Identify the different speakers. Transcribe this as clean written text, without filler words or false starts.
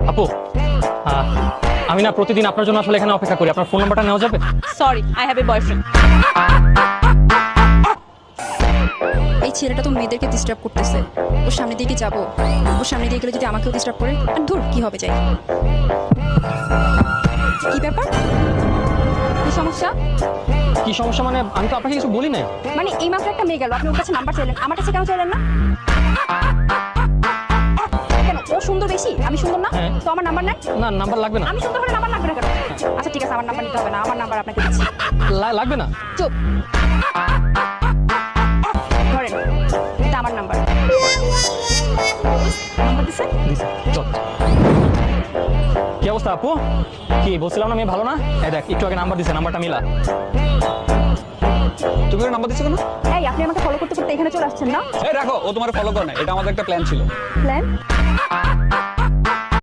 Speaker 1: আপু আমি না প্রতিদিন আপনার জন্য আসলে এখানে অপেক্ষা করি, আপনার ফোন নাম্বারটা নেওয়া যাবে?
Speaker 2: Sorry, I have a boyfriend.
Speaker 3: এই ছেলেটা তো মেয়েদেরকে ডিস্টার্ব করতেছে। ওর সামনে দিয়ে কি যাবো? ওর সামনে দিয়ে গেলে যদি আমাকেও ডিস্টার্ব করে, আর ধুর কি হবে, যাই। কি ব্যাপার? কি সমস্যা?
Speaker 1: কি সমস্যা মানে? আমি তো আপনাকে কিছু বলি নাই।
Speaker 3: মানে এই মাত্র একটা মেয়ে গেল, আপনি ওর কাছে নাম্বার চাইলেন, আমার কাছে কেন চাইলেন না? কেন ও সুন্দর বেশি, আমি সুন্দর না?
Speaker 1: হ্যাঁ।
Speaker 3: তো আমার নাম্বার নাই?
Speaker 1: না, নাম্বার লাগবে না।
Speaker 3: আমি সুন্দর হলে নাম্বার লাগবে না কেন? আচ্ছা ঠিক আছে, আমার নাম্বার নিতে হবে না, আমার নাম্বার আপনাকে দিচ্ছি।
Speaker 1: লাগবে না।
Speaker 3: চুপ। ধরেন, এটা আমার নাম্বার। নাম্বার দিছে?
Speaker 1: দিছে। চল। কি অবস্থা আপু? কি বলছিলাম না মেয়ে ভালো না? এই দেখ একটু আগে নাম্বার দিছে, নাম্বারটা মিলা।
Speaker 4: তুমি ওর নাম্বার দিচ্ছ কেন?
Speaker 3: এই আপনি আমাকে ফলো করতে করতে এখানে চলে আসছেন না?
Speaker 4: এই রাখো, ও তোমার ফলো করে না, এটা আমাদের একটা প্ল্যান ছিল।
Speaker 3: প্ল্যান?